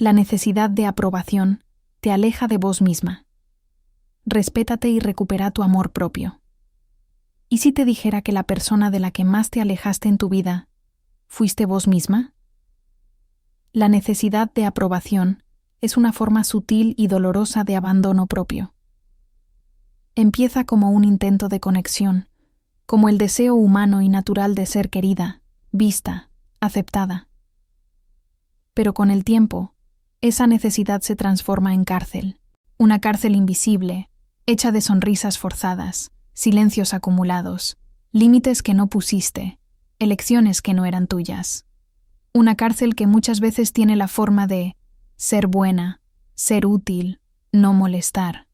La necesidad de aprobación te aleja de vos misma. Respétate y recupera tu amor propio. ¿Y si te dijera que la persona de la que más te alejaste en tu vida fuiste vos misma? La necesidad de aprobación es una forma sutil y dolorosa de abandono propio. Empieza como un intento de conexión, como el deseo humano y natural de ser querida, vista, aceptada. Pero con el tiempo, esa necesidad se transforma en cárcel, una cárcel invisible, hecha de sonrisas forzadas, silencios acumulados, límites que no pusiste, elecciones que no eran tuyas. Una cárcel que muchas veces tiene la forma de ser buena, ser útil, no molestar.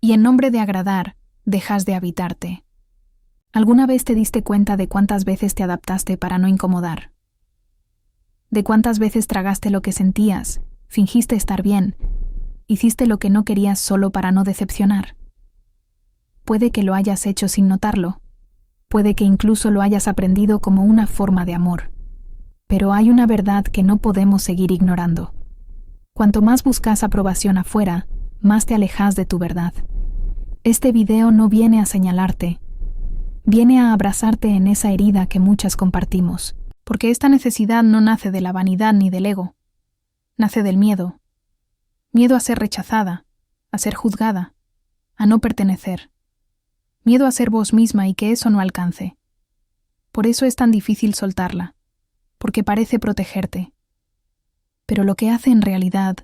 Y en nombre de agradar, dejas de habitarte. ¿Alguna vez te diste cuenta de cuántas veces te adaptaste para no incomodar? ¿De cuántas veces tragaste lo que sentías, fingiste estar bien, hiciste lo que no querías solo para no decepcionar? Puede que lo hayas hecho sin notarlo. Puede que incluso lo hayas aprendido como una forma de amor. Pero hay una verdad que no podemos seguir ignorando. Cuanto más buscas aprobación afuera, más te alejas de tu verdad. Este video no viene a señalarte. Viene a abrazarte en esa herida que muchas compartimos. Porque esta necesidad no nace de la vanidad ni del ego. Nace del miedo. Miedo a ser rechazada, a ser juzgada, a no pertenecer. Miedo a ser vos misma y que eso no alcance. Por eso es tan difícil soltarla, porque parece protegerte. Pero lo que hace en realidad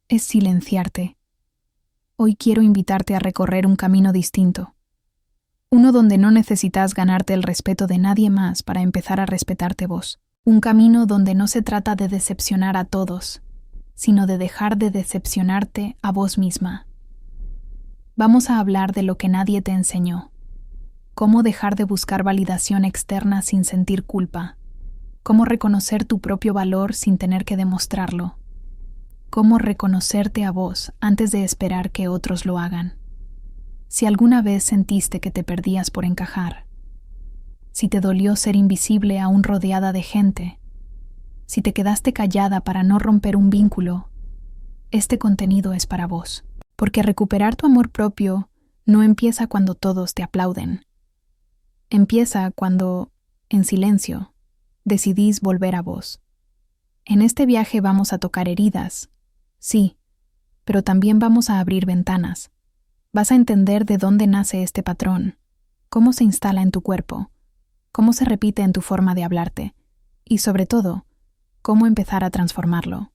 es silenciarte. Hoy quiero invitarte a recorrer un camino distinto. Uno donde no necesitas ganarte el respeto de nadie más para empezar a respetarte vos. Un camino donde no se trata de decepcionar a todos, sino de dejar de decepcionarte a vos misma. Vamos a hablar de lo que nadie te enseñó. Cómo dejar de buscar validación externa sin sentir culpa. Cómo reconocer tu propio valor sin tener que demostrarlo. Cómo reconocerte a vos antes de esperar que otros lo hagan. Si alguna vez sentiste que te perdías por encajar. Si te dolió ser invisible aún rodeada de gente. Si te quedaste callada para no romper un vínculo. Este contenido es para vos. Porque recuperar tu amor propio no empieza cuando todos te aplauden. Empieza cuando, en silencio, decidís volver a vos. En este viaje vamos a tocar heridas, sí, pero también vamos a abrir ventanas. Vas a entender de dónde nace este patrón, cómo se instala en tu cuerpo, cómo se repite en tu forma de hablarte y, sobre todo, cómo empezar a transformarlo.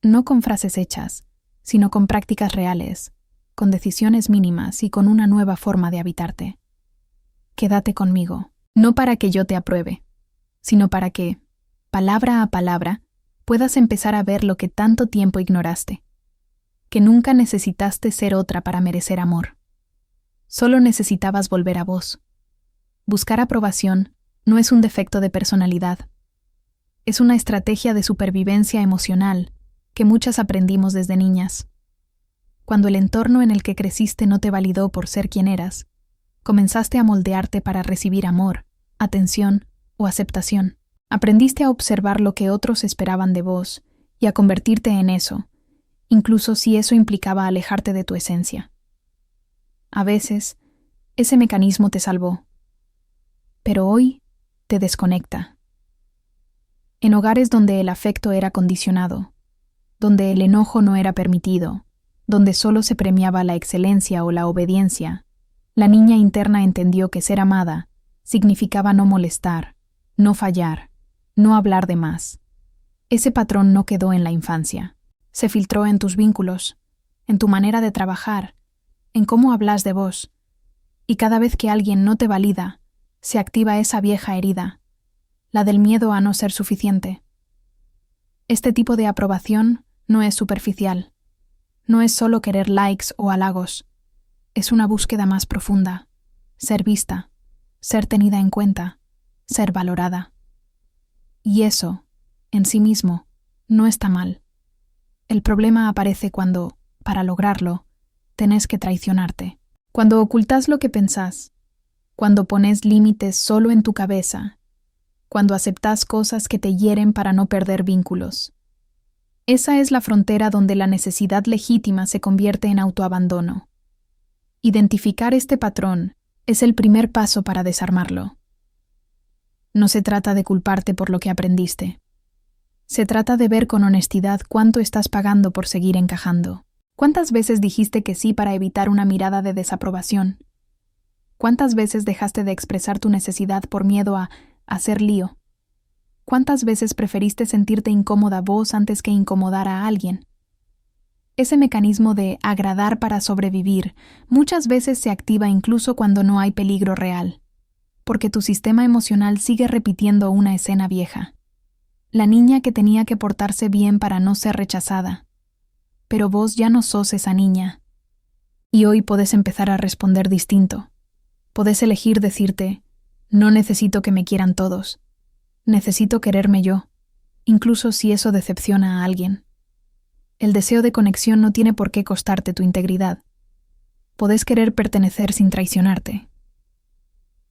No con frases hechas, sino con prácticas reales, con decisiones mínimas y con una nueva forma de habitarte. Quédate conmigo, no para que yo te apruebe, sino para que, palabra a palabra, puedas empezar a ver lo que tanto tiempo ignoraste, que nunca necesitaste ser otra para merecer amor. Solo necesitabas volver a vos. Buscar aprobación no es un defecto de personalidad. Es una estrategia de supervivencia emocional que muchas aprendimos desde niñas. Cuando el entorno en el que creciste no te validó por ser quien eras, comenzaste a moldearte para recibir amor, atención o aceptación. Aprendiste a observar lo que otros esperaban de vos y a convertirte en eso, incluso si eso implicaba alejarte de tu esencia. A veces, ese mecanismo te salvó, pero hoy te desconecta. En hogares donde el afecto era condicionado, donde el enojo no era permitido, donde solo se premiaba la excelencia o la obediencia, la niña interna entendió que ser amada significaba no molestar, no fallar, no hablar de más. Ese patrón no quedó en la infancia. Se filtró en tus vínculos, en tu manera de trabajar, en cómo hablas de vos. Y cada vez que alguien no te valida, se activa esa vieja herida, la del miedo a no ser suficiente. Este tipo de aprobación no es superficial. No es solo querer likes o halagos. Es una búsqueda más profunda. Ser vista, ser tenida en cuenta, ser valorada. Y eso, en sí mismo, no está mal. El problema aparece cuando, para lograrlo, tenés que traicionarte. Cuando ocultas lo que pensás, cuando pones límites solo en tu cabeza, cuando aceptás cosas que te hieren para no perder vínculos. Esa es la frontera donde la necesidad legítima se convierte en autoabandono. Identificar este patrón es el primer paso para desarmarlo. No se trata de culparte por lo que aprendiste. Se trata de ver con honestidad cuánto estás pagando por seguir encajando. ¿Cuántas veces dijiste que sí para evitar una mirada de desaprobación? ¿Cuántas veces dejaste de expresar tu necesidad por miedo a hacer lío? ¿Cuántas veces preferiste sentirte incómoda vos antes que incomodar a alguien? Ese mecanismo de agradar para sobrevivir muchas veces se activa incluso cuando no hay peligro real, porque tu sistema emocional sigue repitiendo una escena vieja. La niña que tenía que portarse bien para no ser rechazada. Pero vos ya no sos esa niña. Y hoy podés empezar a responder distinto. Podés elegir decirte, no necesito que me quieran todos. Necesito quererme yo, incluso si eso decepciona a alguien. El deseo de conexión no tiene por qué costarte tu integridad. Podés querer pertenecer sin traicionarte.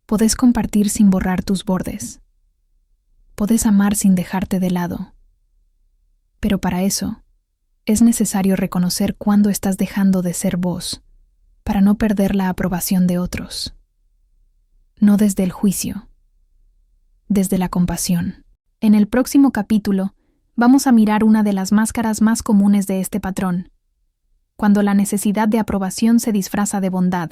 Podés compartir sin borrar tus bordes. Podés amar sin dejarte de lado. Pero para eso, es necesario reconocer cuándo estás dejando de ser vos, para no perder la aprobación de otros. No desde el juicio, desde la compasión. En el próximo capítulo, vamos a mirar una de las máscaras más comunes de este patrón, cuando la necesidad de aprobación se disfraza de bondad.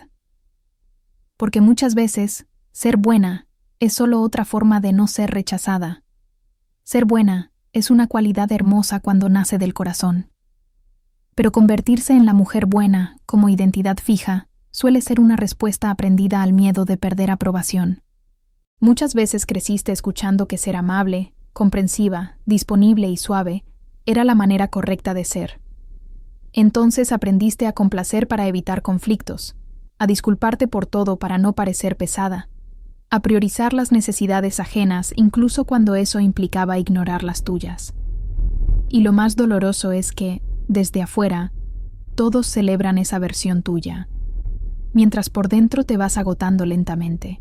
Porque muchas veces, ser buena es solo otra forma de no ser rechazada. Ser buena es una cualidad hermosa cuando nace del corazón. Pero convertirse en la mujer buena, como identidad fija, suele ser una respuesta aprendida al miedo de perder aprobación. Muchas veces creciste escuchando que ser amable, comprensiva, disponible y suave era la manera correcta de ser. Entonces aprendiste a complacer para evitar conflictos, a disculparte por todo para no parecer pesada, a priorizar las necesidades ajenas incluso cuando eso implicaba ignorar las tuyas. Y lo más doloroso es que, desde afuera, todos celebran esa versión tuya, mientras por dentro te vas agotando lentamente.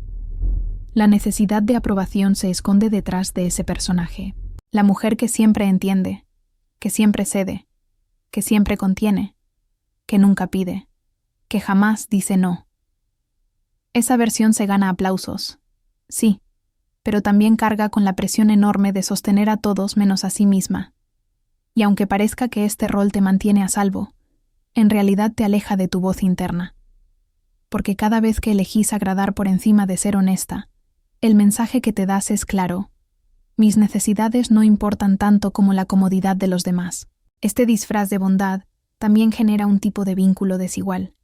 La necesidad de aprobación se esconde detrás de ese personaje, la mujer que siempre entiende, que siempre cede, que siempre contiene, que nunca pide, que jamás dice no. Esa versión se gana aplausos, sí, pero también carga con la presión enorme de sostener a todos menos a sí misma. Y aunque parezca que este rol te mantiene a salvo, en realidad te aleja de tu voz interna. Porque cada vez que elegís agradar por encima de ser honesta, el mensaje que te das es claro. Mis necesidades no importan tanto como la comodidad de los demás. Este disfraz de bondad también genera un tipo de vínculo desigual.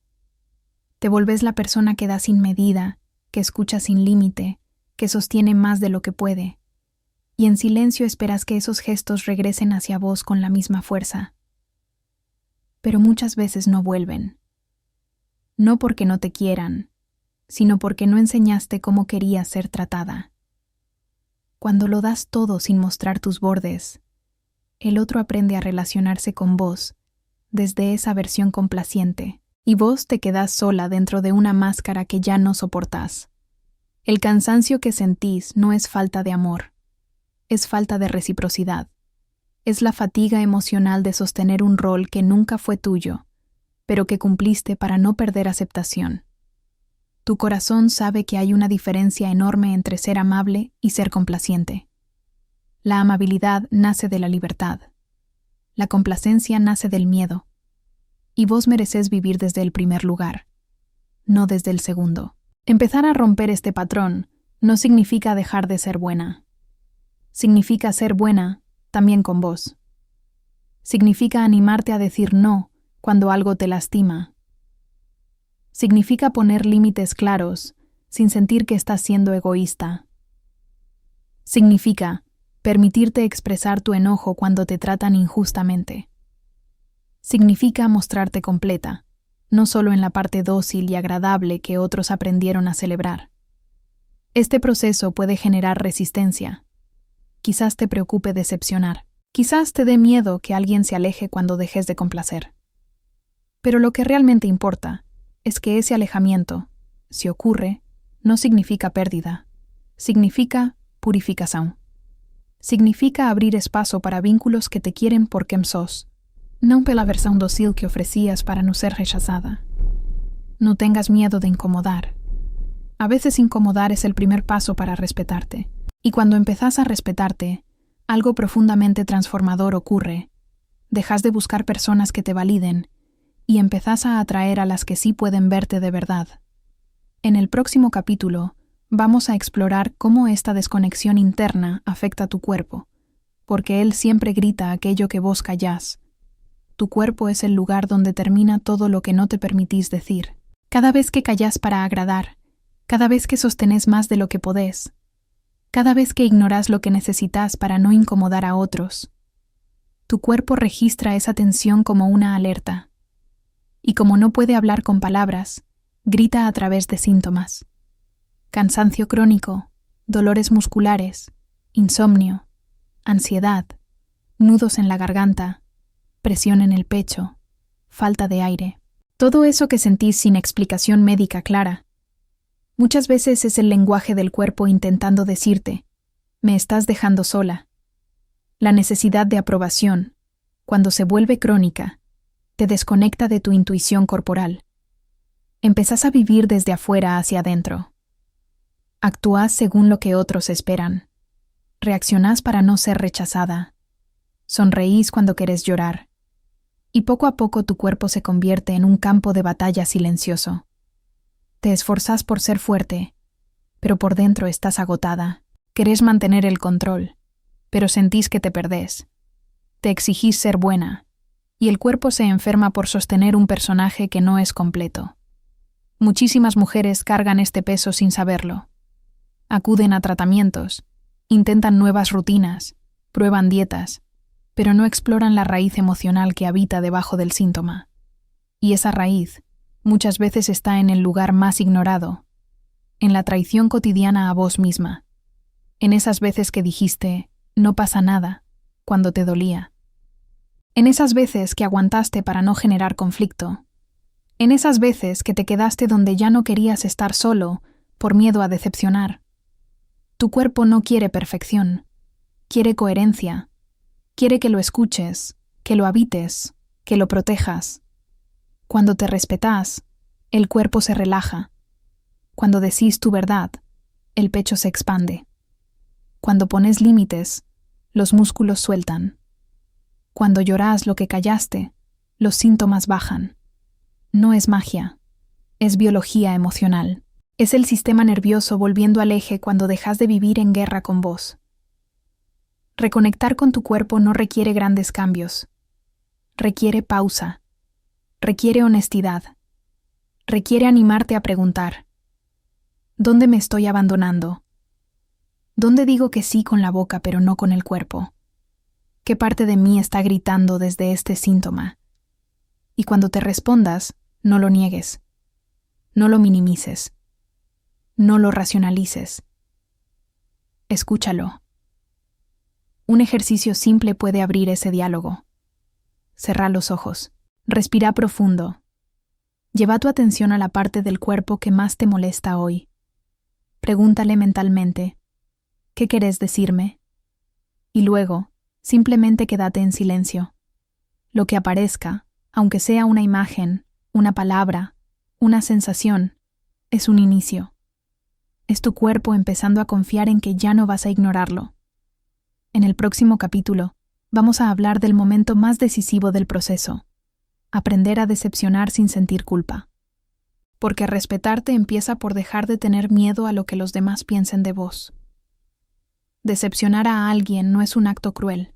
Te volvés la persona que da sin medida, que escucha sin límite, que sostiene más de lo que puede. Y en silencio esperas que esos gestos regresen hacia vos con la misma fuerza. Pero muchas veces no vuelven. No porque no te quieran, sino porque no enseñaste cómo querías ser tratada. Cuando lo das todo sin mostrar tus bordes, el otro aprende a relacionarse con vos desde esa versión complaciente, y vos te quedás sola dentro de una máscara que ya no soportás. El cansancio que sentís no es falta de amor. Es falta de reciprocidad. Es la fatiga emocional de sostener un rol que nunca fue tuyo, pero que cumpliste para no perder aceptación. Tu corazón sabe que hay una diferencia enorme entre ser amable y ser complaciente. La amabilidad nace de la libertad. La complacencia nace del miedo. Y vos mereces vivir desde el primer lugar, no desde el segundo. Empezar a romper este patrón no significa dejar de ser buena. Significa ser buena también con vos. Significa animarte a decir no cuando algo te lastima. Significa poner límites claros sin sentir que estás siendo egoísta. Significa permitirte expresar tu enojo cuando te tratan injustamente. Significa mostrarte completa, no solo en la parte dócil y agradable que otros aprendieron a celebrar. Este proceso puede generar resistencia. Quizás te preocupe decepcionar. Quizás te dé miedo que alguien se aleje cuando dejes de complacer. Pero lo que realmente importa es que ese alejamiento, si ocurre, no significa pérdida, significa purificación. Significa abrir espacio para vínculos que te quieren por quien sos, no pela versión dócil que ofrecías para no ser rechazada. No tengas miedo de incomodar. A veces incomodar es el primer paso para respetarte. Y cuando empezás a respetarte, algo profundamente transformador ocurre. Dejas de buscar personas que te validen y empezás a atraer a las que sí pueden verte de verdad. En el próximo capítulo, vamos a explorar cómo esta desconexión interna afecta a tu cuerpo, porque él siempre grita aquello que vos callás. Tu cuerpo es el lugar donde termina todo lo que no te permitís decir. Cada vez que callás para agradar, cada vez que sostenés más de lo que podés, cada vez que ignorás lo que necesitas para no incomodar a otros, tu cuerpo registra esa tensión como una alerta. Y como no puede hablar con palabras, grita a través de síntomas. Cansancio crónico, dolores musculares, insomnio, ansiedad, nudos en la garganta, presión en el pecho, falta de aire. Todo eso que sentís sin explicación médica clara. Muchas veces es el lenguaje del cuerpo intentando decirte, me estás dejando sola. La necesidad de aprobación, cuando se vuelve crónica, te desconecta de tu intuición corporal. Empezás a vivir desde afuera hacia adentro. Actúas según lo que otros esperan. Reaccionás para no ser rechazada. Sonreís cuando querés llorar. Y poco a poco tu cuerpo se convierte en un campo de batalla silencioso. Te esforzás por ser fuerte, pero por dentro estás agotada. Querés mantener el control, pero sentís que te perdés. Te exigís ser buena, y el cuerpo se enferma por sostener un personaje que no es completo. Muchísimas mujeres cargan este peso sin saberlo. Acuden a tratamientos, intentan nuevas rutinas, prueban dietas, pero no exploran la raíz emocional que habita debajo del síntoma. Y esa raíz muchas veces está en el lugar más ignorado, en la traición cotidiana a vos misma, en esas veces que dijiste, no pasa nada, cuando te dolía, en esas veces que aguantaste para no generar conflicto, en esas veces que te quedaste donde ya no querías estar solo por miedo a decepcionar. Tu cuerpo no quiere perfección, quiere coherencia, quiere que lo escuches, que lo habites, que lo protejas. Cuando te respetás, el cuerpo se relaja. Cuando decís tu verdad, el pecho se expande. Cuando pones límites, los músculos sueltan. Cuando llorás lo que callaste, los síntomas bajan. No es magia, es biología emocional. Es el sistema nervioso volviendo al eje cuando dejas de vivir en guerra con vos. Reconectar con tu cuerpo no requiere grandes cambios. Requiere pausa. Requiere honestidad. Requiere animarte a preguntar: ¿dónde me estoy abandonando? ¿Dónde digo que sí con la boca pero no con el cuerpo? ¿Qué parte de mí está gritando desde este síntoma? Y cuando te respondas, no lo niegues. No lo minimices. No lo racionalices. Escúchalo. Un ejercicio simple puede abrir ese diálogo. Cerrá los ojos. Respira profundo. Lleva tu atención a la parte del cuerpo que más te molesta hoy. Pregúntale mentalmente, ¿qué querés decirme? Y luego, simplemente quédate en silencio. Lo que aparezca, aunque sea una imagen, una palabra, una sensación, es un inicio. Es tu cuerpo empezando a confiar en que ya no vas a ignorarlo. En el próximo capítulo, vamos a hablar del momento más decisivo del proceso. Aprender a decepcionar sin sentir culpa. Porque respetarte empieza por dejar de tener miedo a lo que los demás piensen de vos. Decepcionar a alguien no es un acto cruel.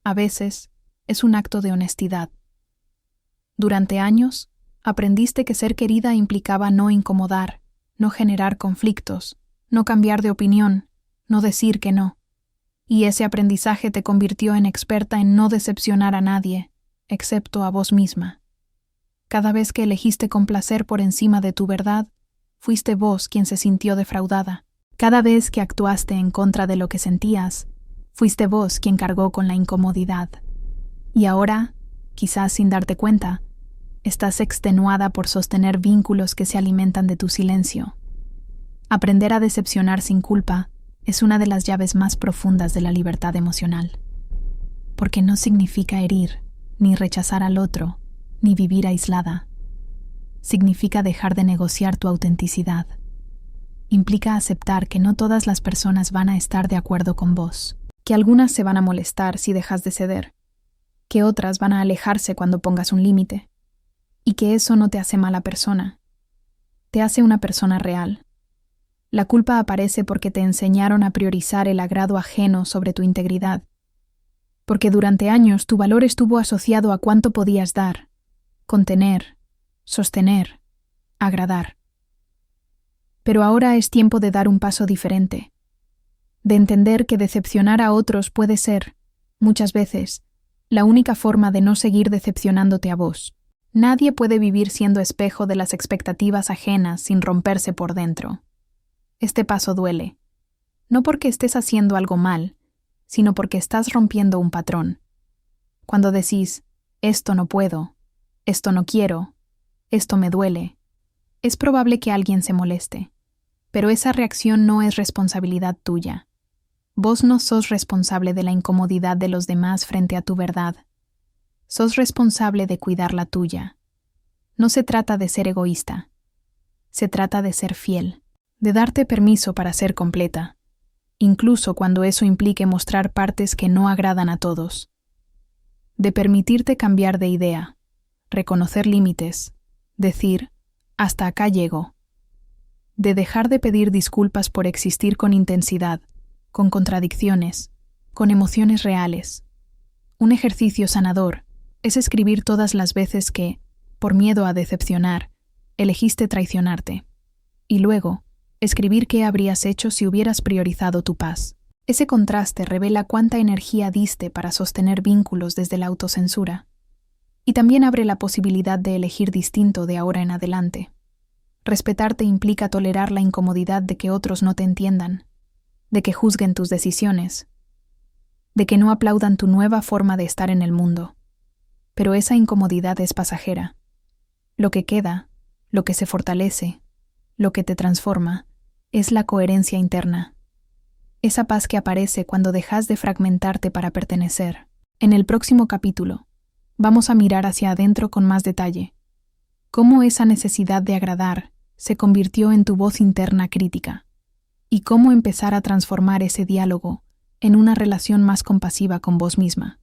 A veces, es un acto de honestidad. Durante años, aprendiste que ser querida implicaba no incomodar, no generar conflictos, no cambiar de opinión, no decir que no. Y ese aprendizaje te convirtió en experta en no decepcionar a nadie, excepto a vos misma. Cada vez que elegiste complacer por encima de tu verdad, fuiste vos quien se sintió defraudada. Cada vez que actuaste en contra de lo que sentías, fuiste vos quien cargó con la incomodidad. Y ahora, quizás sin darte cuenta, estás extenuada por sostener vínculos que se alimentan de tu silencio. Aprender a decepcionar sin culpa es una de las llaves más profundas de la libertad emocional, porque no significa herir, ni rechazar al otro, ni vivir aislada. Significa dejar de negociar tu autenticidad. Implica aceptar que no todas las personas van a estar de acuerdo con vos, que algunas se van a molestar si dejas de ceder, que otras van a alejarse cuando pongas un límite, y que eso no te hace mala persona. Te hace una persona real. La culpa aparece porque te enseñaron a priorizar el agrado ajeno sobre tu integridad, porque durante años tu valor estuvo asociado a cuánto podías dar, contener, sostener, agradar. Pero ahora es tiempo de dar un paso diferente, de entender que decepcionar a otros puede ser, muchas veces, la única forma de no seguir decepcionándote a vos. Nadie puede vivir siendo espejo de las expectativas ajenas sin romperse por dentro. Este paso duele, no porque estés haciendo algo mal, sino porque estás rompiendo un patrón. Cuando decís, esto no puedo, esto no quiero, esto me duele, es probable que alguien se moleste, pero esa reacción no es responsabilidad tuya. Vos no sos responsable de la incomodidad de los demás frente a tu verdad. Sos responsable de cuidar la tuya. No se trata de ser egoísta. Se trata de ser fiel, de darte permiso para ser completa, incluso cuando eso implique mostrar partes que no agradan a todos. De permitirte cambiar de idea, reconocer límites, decir, hasta acá llego. De dejar de pedir disculpas por existir con intensidad, con contradicciones, con emociones reales. Un ejercicio sanador es escribir todas las veces que, por miedo a decepcionar, elegiste traicionarte. Y luego, escribir qué habrías hecho si hubieras priorizado tu paz. Ese contraste revela cuánta energía diste para sostener vínculos desde la autocensura. Y también abre la posibilidad de elegir distinto de ahora en adelante. Respetarte implica tolerar la incomodidad de que otros no te entiendan, de que juzguen tus decisiones, de que no aplaudan tu nueva forma de estar en el mundo. Pero esa incomodidad es pasajera. Lo que queda, lo que se fortalece, lo que te transforma, es la coherencia interna. Esa paz que aparece cuando dejas de fragmentarte para pertenecer. En el próximo capítulo, vamos a mirar hacia adentro con más detalle. Cómo esa necesidad de agradar se convirtió en tu voz interna crítica. Y cómo empezar a transformar ese diálogo en una relación más compasiva con vos misma.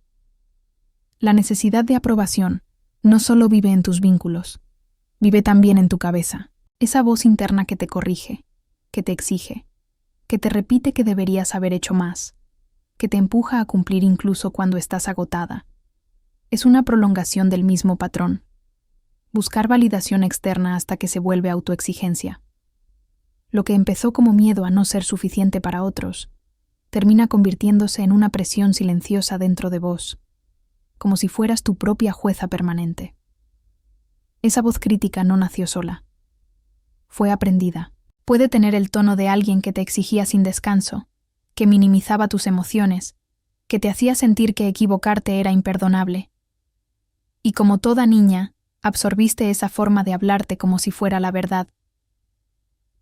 La necesidad de aprobación no solo vive en tus vínculos, vive también en tu cabeza. Esa voz interna que te corrige, que te exige, que te repite que deberías haber hecho más, que te empuja a cumplir incluso cuando estás agotada. Es una prolongación del mismo patrón. Buscar validación externa hasta que se vuelve autoexigencia. Lo que empezó como miedo a no ser suficiente para otros, termina convirtiéndose en una presión silenciosa dentro de vos, como si fueras tu propia jueza permanente. Esa voz crítica no nació sola. Fue aprendida. Puede tener el tono de alguien que te exigía sin descanso, que minimizaba tus emociones, que te hacía sentir que equivocarte era imperdonable. Y como toda niña, absorbiste esa forma de hablarte como si fuera la verdad.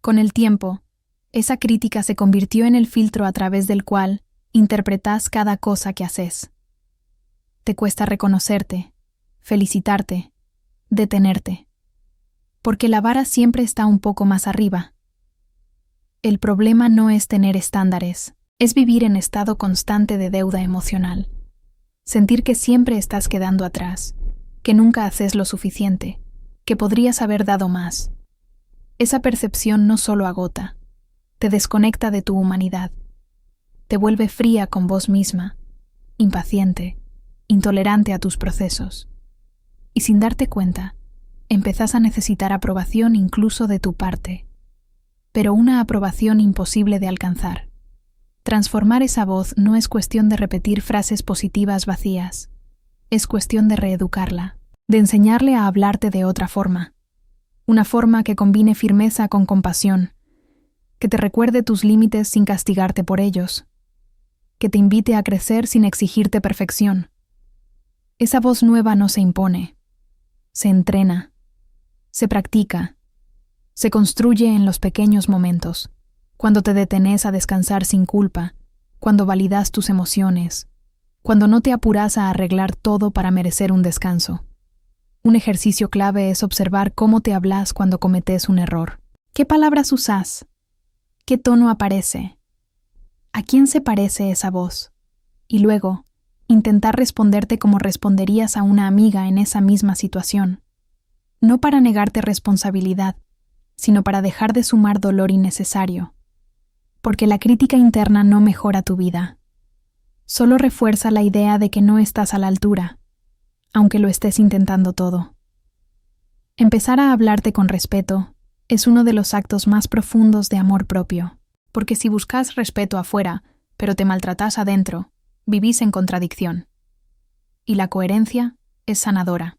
Con el tiempo, esa crítica se convirtió en el filtro a través del cual interpretás cada cosa que haces. Te cuesta reconocerte, felicitarte, detenerte, porque la vara siempre está un poco más arriba. El problema no es tener estándares, es vivir en estado constante de deuda emocional. Sentir que siempre estás quedando atrás, que nunca haces lo suficiente, que podrías haber dado más. Esa percepción no solo agota, te desconecta de tu humanidad, te vuelve fría con vos misma, impaciente, intolerante a tus procesos. Y sin darte cuenta, empezás a necesitar aprobación incluso de tu parte, pero una aprobación imposible de alcanzar. Transformar esa voz no es cuestión de repetir frases positivas vacías, es cuestión de reeducarla, de enseñarle a hablarte de otra forma. Una forma que combine firmeza con compasión, que te recuerde tus límites sin castigarte por ellos, que te invite a crecer sin exigirte perfección. Esa voz nueva no se impone, se entrena, se practica, se construye en los pequeños momentos, cuando te detenés a descansar sin culpa, cuando validas tus emociones, cuando no te apuras a arreglar todo para merecer un descanso. Un ejercicio clave es observar cómo te hablas cuando cometes un error. ¿Qué palabras usás? ¿Qué tono aparece? ¿A quién se parece esa voz? Y luego, intentar responderte como responderías a una amiga en esa misma situación. No para negarte responsabilidad, sino para dejar de sumar dolor innecesario. Porque la crítica interna no mejora tu vida. Solo refuerza la idea de que no estás a la altura, aunque lo estés intentando todo. Empezar a hablarte con respeto es uno de los actos más profundos de amor propio, porque si buscas respeto afuera, pero te maltratás adentro, vivís en contradicción. Y la coherencia es sanadora.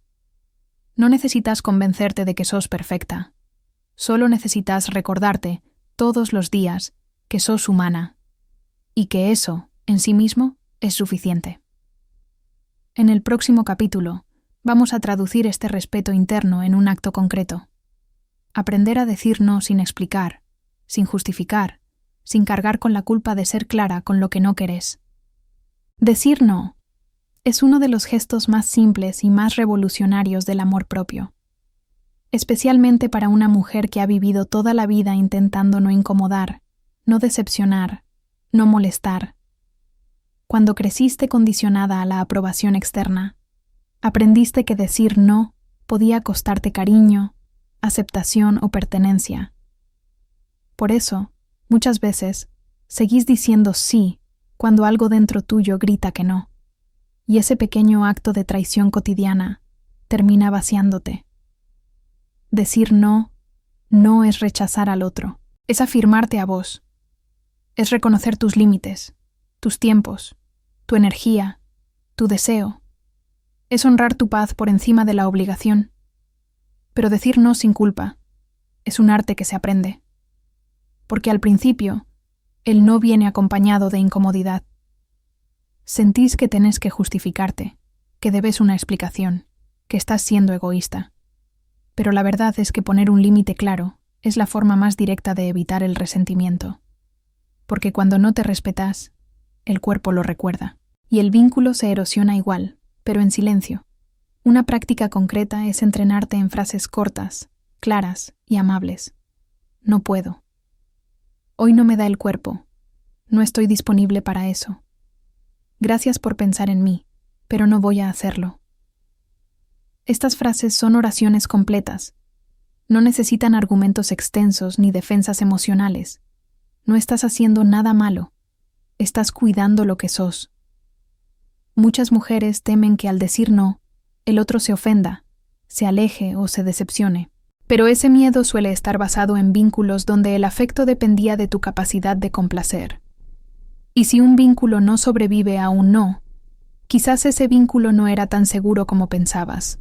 No necesitas convencerte de que sos perfecta. Solo necesitas recordarte, todos los días, que sos humana, y que eso, en sí mismo, es suficiente. En el próximo capítulo, vamos a traducir este respeto interno en un acto concreto. Aprender a decir no sin explicar, sin justificar, sin cargar con la culpa de ser clara con lo que no querés. Decir no es uno de los gestos más simples y más revolucionarios del amor propio, especialmente para una mujer que ha vivido toda la vida intentando no incomodar, no decepcionar, no molestar. Cuando creciste condicionada a la aprobación externa, aprendiste que decir no podía costarte cariño, aceptación o pertenencia. Por eso, muchas veces, seguís diciendo sí cuando algo dentro tuyo grita que no, y ese pequeño acto de traición cotidiana termina vaciándote. Decir no es rechazar al otro, es afirmarte a vos. Es reconocer tus límites, tus tiempos, tu energía, tu deseo. Es honrar tu paz por encima de la obligación. Pero decir no sin culpa es un arte que se aprende. Porque al principio, el no viene acompañado de incomodidad. Sentís que tenés que justificarte, que debes una explicación, que estás siendo egoísta. Pero la verdad es que poner un límite claro es la forma más directa de evitar el resentimiento. Porque cuando no te respetas, el cuerpo lo recuerda. Y el vínculo se erosiona igual, pero en silencio. Una práctica concreta es entrenarte en frases cortas, claras y amables. No puedo. Hoy no me da el cuerpo. No estoy disponible para eso. Gracias por pensar en mí, pero no voy a hacerlo. Estas frases son oraciones completas. No necesitan argumentos extensos ni defensas emocionales. No estás haciendo nada malo. Estás cuidando lo que sos. Muchas mujeres temen que al decir no, el otro se ofenda, se aleje o se decepcione. Pero ese miedo suele estar basado en vínculos donde el afecto dependía de tu capacidad de complacer. Y si un vínculo no sobrevive a un no, quizás ese vínculo no era tan seguro como pensabas.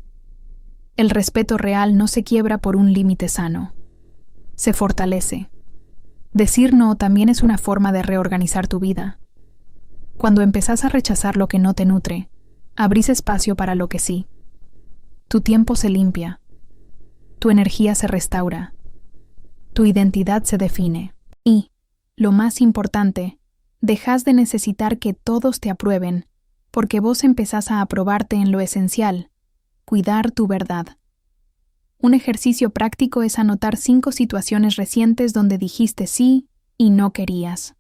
El respeto real no se quiebra por un límite sano. Se fortalece. Decir no también es una forma de reorganizar tu vida. Cuando empezás a rechazar lo que no te nutre, abrís espacio para lo que sí. Tu tiempo se limpia. Tu energía se restaura. Tu identidad se define. Y, lo más importante, dejás de necesitar que todos te aprueben, porque vos empezás a aprobarte en lo esencial, cuidar tu verdad. Un ejercicio práctico es anotar 5 situaciones recientes donde dijiste sí y no querías.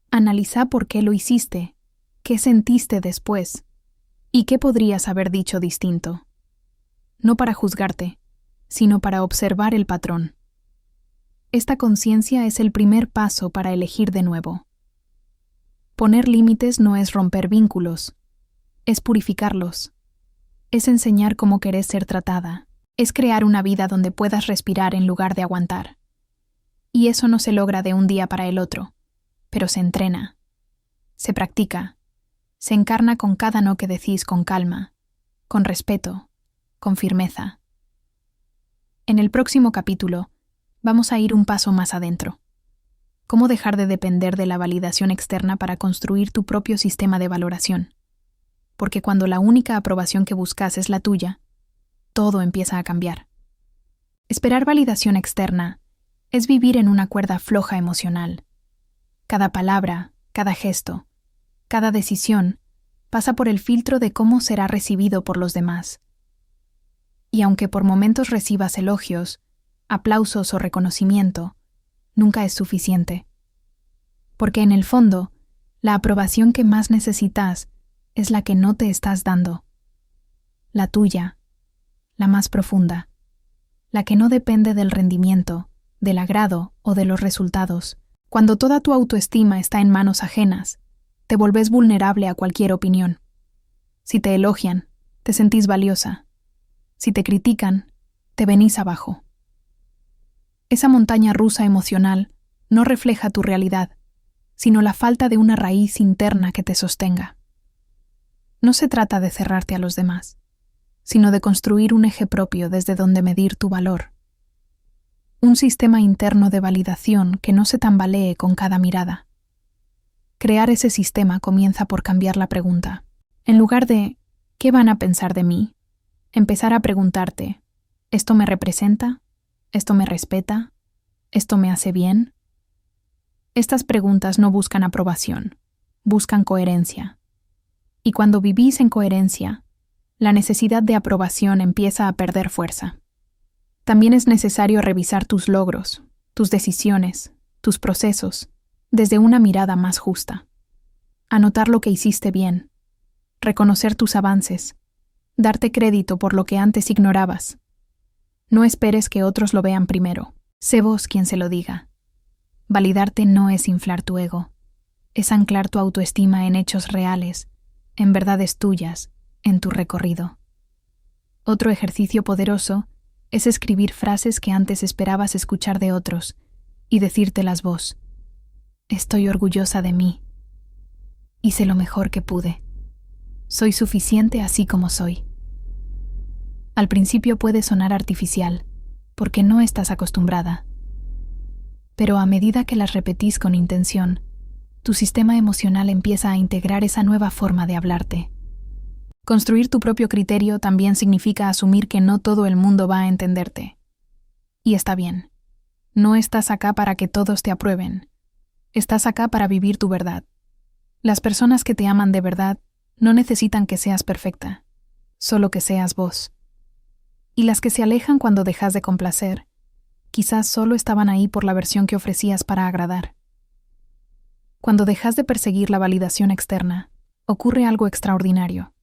Analiza por qué lo hiciste, qué sentiste después y qué podrías haber dicho distinto. No para juzgarte, sino para observar el patrón. Esta conciencia es el primer paso para elegir de nuevo. Poner límites no es romper vínculos, es purificarlos. Es enseñar cómo querés ser tratada. Es crear una vida donde puedas respirar en lugar de aguantar. Y eso no se logra de un día para el otro, pero se entrena, se practica, se encarna con cada no que decís con calma, con respeto, con firmeza. En el próximo capítulo, vamos a ir un paso más adentro. Cómo dejar de depender de la validación externa para construir tu propio sistema de valoración. Porque cuando la única aprobación que buscas es la tuya, todo empieza a cambiar. Esperar validación externa Es vivir en una cuerda floja emocional. Cada palabra, cada gesto, cada decisión pasa por el filtro de cómo será recibido por los demás. Y aunque por momentos recibas elogios, aplausos o reconocimiento, nunca es suficiente. Porque en el fondo, la aprobación que más necesitas es la que no te estás dando. La tuya, la más profunda, la que no depende del rendimiento, del agrado o de los resultados. Cuando toda tu autoestima está en manos ajenas, te volvés vulnerable a cualquier opinión. Si te elogian, te sentís valiosa. Si te critican, te venís abajo. Esa montaña rusa emocional no refleja tu realidad, sino la falta de una raíz interna que te sostenga. No se trata de cerrarte a los demás, sino de construir un eje propio desde donde medir tu valor. Un sistema interno de validación que no se tambalee con cada mirada. Crear ese sistema comienza por cambiar la pregunta. En lugar de ¿qué van a pensar de mí?, empezar a preguntarte ¿esto me representa? ¿Esto me respeta? ¿Esto me hace bien? Estas preguntas no buscan aprobación, buscan coherencia. Y cuando vivís en coherencia, la necesidad de aprobación empieza a perder fuerza. También es necesario revisar tus logros, tus decisiones, tus procesos, desde una mirada más justa. Anotar lo que hiciste bien, reconocer tus avances, darte crédito por lo que antes ignorabas. No esperes que otros lo vean primero. Sé vos quien se lo diga. Validarte no es inflar tu ego, es anclar tu autoestima en hechos reales, en verdades tuyas, en tu recorrido. Otro ejercicio poderoso es escribir frases que antes esperabas escuchar de otros y decírtelas vos. Estoy orgullosa de mí. Hice lo mejor que pude. Soy suficiente así como soy. Al principio puede sonar artificial, porque no estás acostumbrada. Pero a medida que las repetís con intención, tu sistema emocional empieza a integrar esa nueva forma de hablarte. Construir tu propio criterio también significa asumir que no todo el mundo va a entenderte. Y está bien. No estás acá para que todos te aprueben. Estás acá para vivir tu verdad. Las personas que te aman de verdad no necesitan que seas perfecta, solo que seas vos. Y las que se alejan cuando dejas de complacer, quizás solo estaban ahí por la versión que ofrecías para agradar. Cuando dejas de perseguir la validación externa, ocurre algo extraordinario.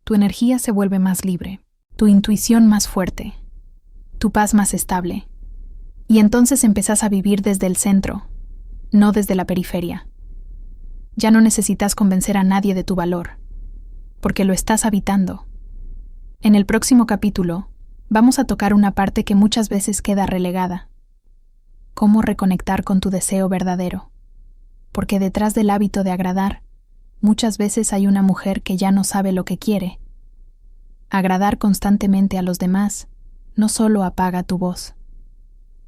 Tu energía se vuelve más libre, tu intuición más fuerte, tu paz más estable. Y entonces empezás a vivir desde el centro, no desde la periferia. Ya no necesitas convencer a nadie de tu valor, porque lo estás habitando. En el próximo capítulo, vamos a tocar una parte que muchas veces queda relegada. Cómo reconectar con tu deseo verdadero. Porque detrás del hábito de agradar, muchas veces hay una mujer que ya no sabe lo que quiere. Agradar constantemente a los demás no solo apaga tu voz,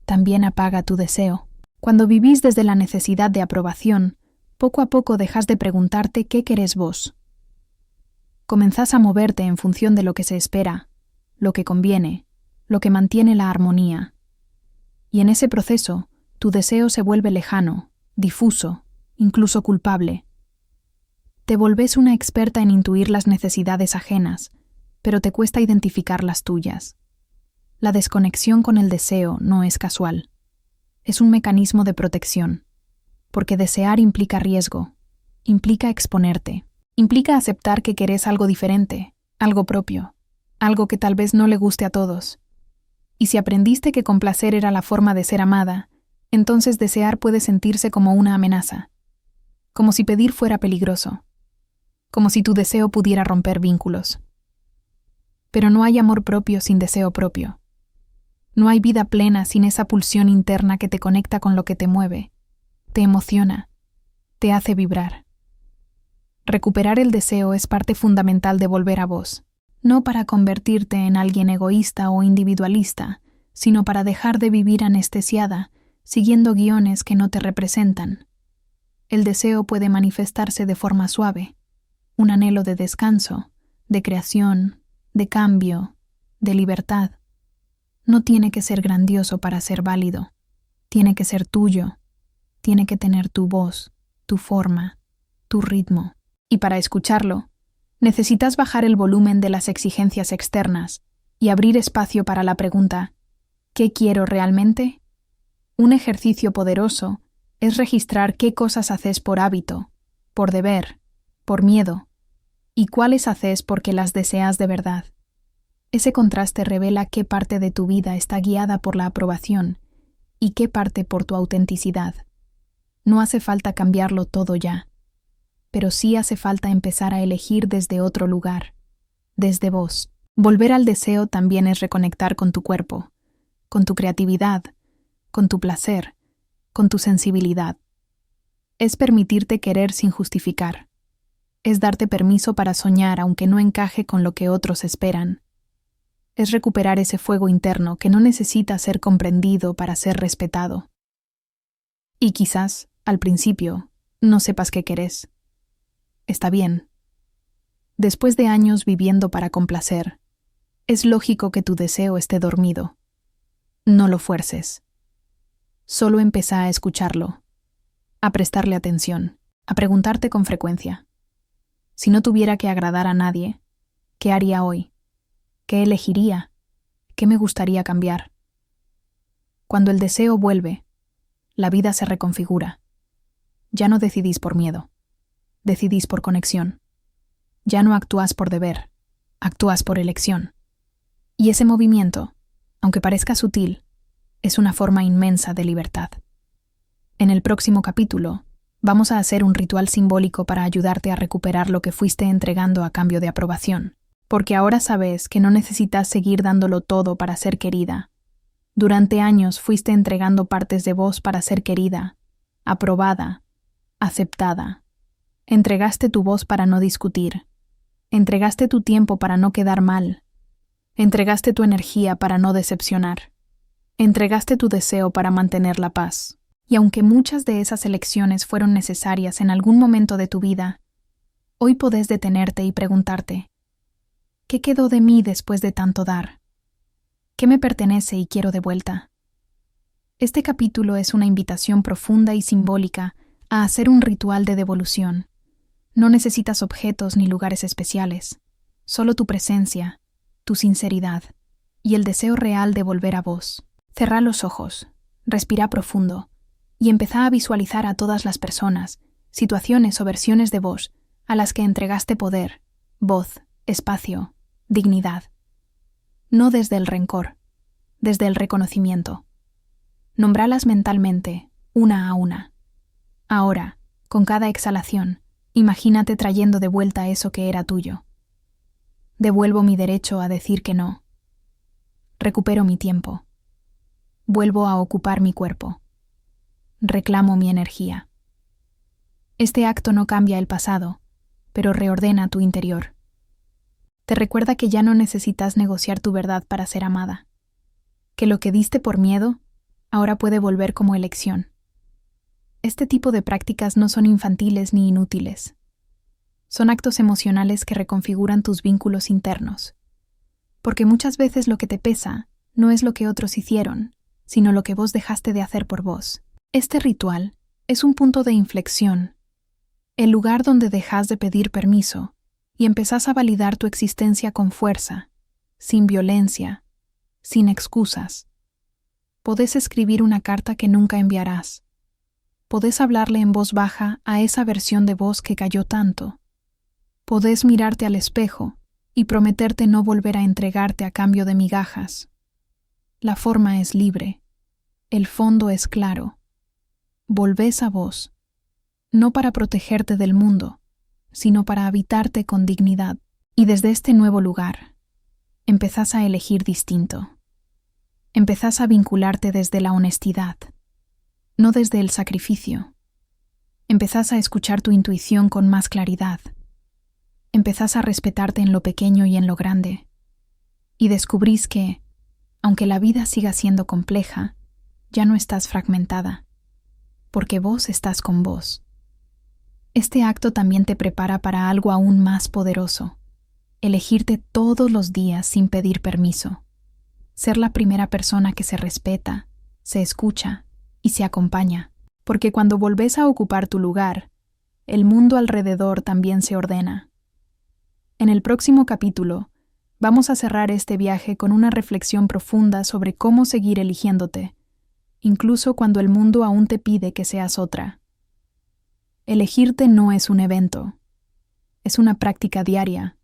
también apaga tu deseo. Cuando vivís desde la necesidad de aprobación, poco a poco dejas de preguntarte qué querés vos. Comenzás a moverte en función de lo que se espera, lo que conviene, lo que mantiene la armonía. Y en ese proceso, tu deseo se vuelve lejano, difuso, incluso culpable. Te volvés una experta en intuir las necesidades ajenas, pero te cuesta identificar las tuyas. La desconexión con el deseo no es casual. Es un mecanismo de protección, porque desear implica riesgo, implica exponerte, implica aceptar que querés algo diferente, algo propio, algo que tal vez no le guste a todos. Y si aprendiste que complacer era la forma de ser amada, entonces desear puede sentirse como una amenaza, como si pedir fuera peligroso, como si tu deseo pudiera romper vínculos. Pero no hay amor propio sin deseo propio. No hay vida plena sin esa pulsión interna que te conecta con lo que te mueve, te emociona, te hace vibrar. Recuperar el deseo es parte fundamental de volver a vos, no para convertirte en alguien egoísta o individualista, sino para dejar de vivir anestesiada, siguiendo guiones que no te representan. El deseo puede manifestarse de forma suave, un anhelo de descanso, de creación, de cambio, de libertad. No tiene que ser grandioso para ser válido. Tiene que ser tuyo, tiene que tener tu voz, tu forma, tu ritmo. Y para escucharlo, necesitas bajar el volumen de las exigencias externas y abrir espacio para la pregunta, ¿qué quiero realmente? Un ejercicio poderoso es registrar qué cosas haces por hábito, por deber, por miedo, y cuáles haces porque las deseas de verdad. Ese contraste revela qué parte de tu vida está guiada por la aprobación y qué parte por tu autenticidad. No hace falta cambiarlo todo ya, pero sí hace falta empezar a elegir desde otro lugar, desde vos. Volver al deseo también es reconectar con tu cuerpo, con tu creatividad, con tu placer, con tu sensibilidad. Es permitirte querer sin justificar. Es darte permiso para soñar aunque no encaje con lo que otros esperan. Es recuperar ese fuego interno que no necesita ser comprendido para ser respetado. Y quizás, al principio, no sepas qué querés. Está bien. Después de años viviendo para complacer, es lógico que tu deseo esté dormido. No lo fuerces. Solo empezá a escucharlo, a prestarle atención, a preguntarte con frecuencia. Si no tuviera que agradar a nadie, ¿qué haría hoy? ¿Qué elegiría? ¿Qué me gustaría cambiar? Cuando el deseo vuelve, la vida se reconfigura. Ya no decidís por miedo, decidís por conexión. Ya no actúas por deber, actúas por elección. Y ese movimiento, aunque parezca sutil, es una forma inmensa de libertad. En el próximo capítulo, vamos a hacer un ritual simbólico para ayudarte a recuperar lo que fuiste entregando a cambio de aprobación, porque ahora sabes que no necesitas seguir dándolo todo para ser querida. Durante años fuiste entregando partes de vos para ser querida, aprobada, aceptada. Entregaste tu voz para no discutir. Entregaste tu tiempo para no quedar mal. Entregaste tu energía para no decepcionar. Entregaste tu deseo para mantener la paz. Y aunque muchas de esas elecciones fueron necesarias en algún momento de tu vida, hoy podés detenerte y preguntarte, ¿qué quedó de mí después de tanto dar? ¿Qué me pertenece y quiero de vuelta? Este capítulo es una invitación profunda y simbólica a hacer un ritual de devolución. No necesitas objetos ni lugares especiales, solo tu presencia, tu sinceridad y el deseo real de volver a vos. Cerrá los ojos, respira profundo y empezá a visualizar a todas las personas, situaciones o versiones de vos a las que entregaste poder, voz, espacio, dignidad. No desde el rencor, desde el reconocimiento. Nómbralas mentalmente, una a una. Ahora, con cada exhalación, imagínate trayendo de vuelta eso que era tuyo. Devuelvo mi derecho a decir que no. Recupero mi tiempo. Vuelvo a ocupar mi cuerpo. Reclamo mi energía. Este acto no cambia el pasado, pero reordena tu interior. Te recuerda que ya no necesitas negociar tu verdad para ser amada. Que lo que diste por miedo, ahora puede volver como elección. Este tipo de prácticas no son infantiles ni inútiles. Son actos emocionales que reconfiguran tus vínculos internos. Porque muchas veces lo que te pesa no es lo que otros hicieron, sino lo que vos dejaste de hacer por vos. Este ritual es un punto de inflexión, el lugar donde dejás de pedir permiso y empezás a validar tu existencia con fuerza, sin violencia, sin excusas. Podés escribir una carta que nunca enviarás. Podés hablarle en voz baja a esa versión de vos que cayó tanto. Podés mirarte al espejo y prometerte no volver a entregarte a cambio de migajas. La forma es libre, el fondo es claro. Volvés a vos, no para protegerte del mundo, sino para habitarte con dignidad. Y desde este nuevo lugar, empezás a elegir distinto. Empezás a vincularte desde la honestidad, no desde el sacrificio. Empezás a escuchar tu intuición con más claridad. Empezás a respetarte en lo pequeño y en lo grande. Y descubrís que, aunque la vida siga siendo compleja, ya no estás fragmentada, porque vos estás con vos. Este acto también te prepara para algo aún más poderoso, elegirte todos los días sin pedir permiso, ser la primera persona que se respeta, se escucha y se acompaña, porque cuando volvés a ocupar tu lugar, el mundo alrededor también se ordena. En el próximo capítulo, vamos a cerrar este viaje con una reflexión profunda sobre cómo seguir eligiéndote, incluso cuando el mundo aún te pide que seas otra. Elegirte no es un evento, es una práctica diaria.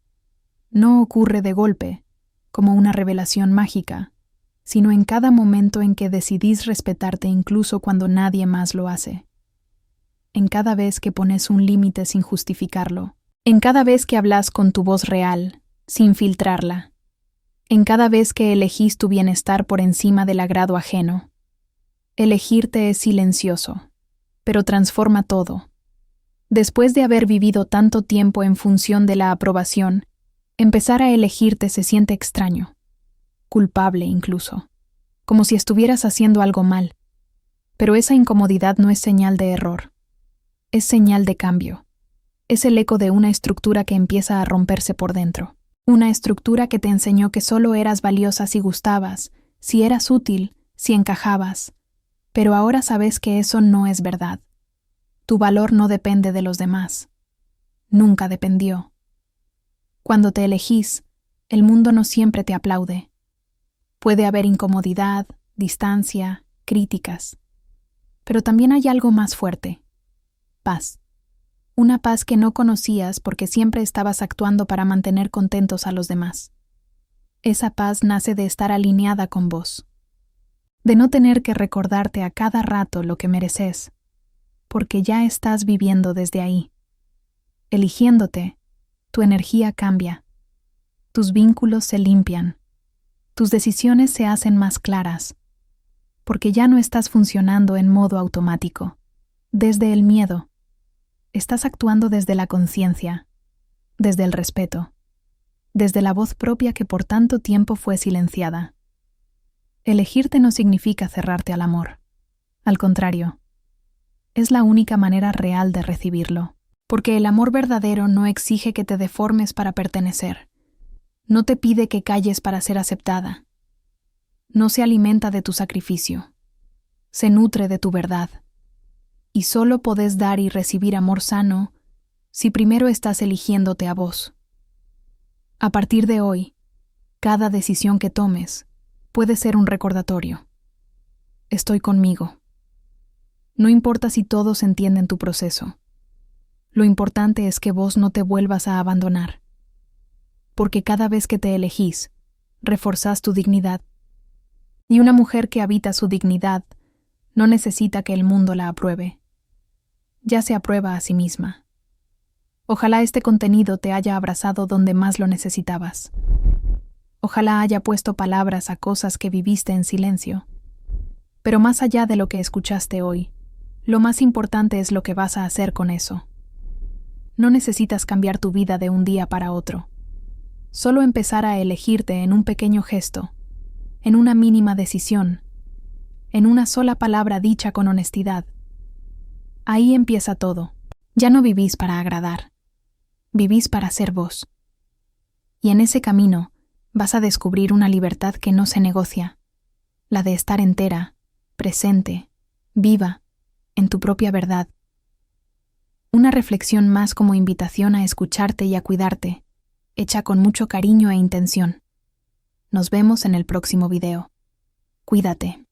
No ocurre de golpe, como una revelación mágica, sino en cada momento en que decidís respetarte incluso cuando nadie más lo hace. En cada vez que pones un límite sin justificarlo. En cada vez que hablas con tu voz real, sin filtrarla. En cada vez que elegís tu bienestar por encima del agrado ajeno. Elegirte es silencioso, pero transforma todo. Después de haber vivido tanto tiempo en función de la aprobación, empezar a elegirte se siente extraño, culpable incluso, como si estuvieras haciendo algo mal. Pero esa incomodidad no es señal de error, es señal de cambio. Es el eco de una estructura que empieza a romperse por dentro. Una estructura que te enseñó que solo eras valiosa si gustabas, si eras útil, si encajabas. Pero ahora sabes que eso no es verdad. Tu valor no depende de los demás. Nunca dependió. Cuando te elegís, el mundo no siempre te aplaude. Puede haber incomodidad, distancia, críticas. Pero también hay algo más fuerte: paz. Una paz que no conocías porque siempre estabas actuando para mantener contentos a los demás. Esa paz nace de estar alineada con vos, de no tener que recordarte a cada rato lo que mereces, porque ya estás viviendo desde ahí. Eligiéndote, tu energía cambia, tus vínculos se limpian, tus decisiones se hacen más claras, porque ya no estás funcionando en modo automático, desde el miedo. Estás actuando desde la conciencia, desde el respeto, desde la voz propia que por tanto tiempo fue silenciada. Elegirte no significa cerrarte al amor. Al contrario, es la única manera real de recibirlo, porque el amor verdadero no exige que te deformes para pertenecer. No te pide que calles para ser aceptada. No se alimenta de tu sacrificio. Se nutre de tu verdad. Y solo podés dar y recibir amor sano si primero estás eligiéndote a vos. A partir de hoy, cada decisión que tomes puede ser un recordatorio. Estoy conmigo. No importa si todos entienden tu proceso. Lo importante es que vos no te vuelvas a abandonar. Porque cada vez que te elegís, reforzás tu dignidad. Y una mujer que habita su dignidad no necesita que el mundo la apruebe. Ya se aprueba a sí misma. Ojalá este contenido te haya abrazado donde más lo necesitabas. Ojalá haya puesto palabras a cosas que viviste en silencio. Pero más allá de lo que escuchaste hoy, lo más importante es lo que vas a hacer con eso. No necesitas cambiar tu vida de un día para otro. Solo empezar a elegirte en un pequeño gesto, en una mínima decisión, en una sola palabra dicha con honestidad. Ahí empieza todo. Ya no vivís para agradar. Vivís para ser vos. Y en ese camino vas a descubrir una libertad que no se negocia, la de estar entera, presente, viva, en tu propia verdad. Una reflexión más como invitación a escucharte y a cuidarte, hecha con mucho cariño e intención. Nos vemos en el próximo video. Cuídate.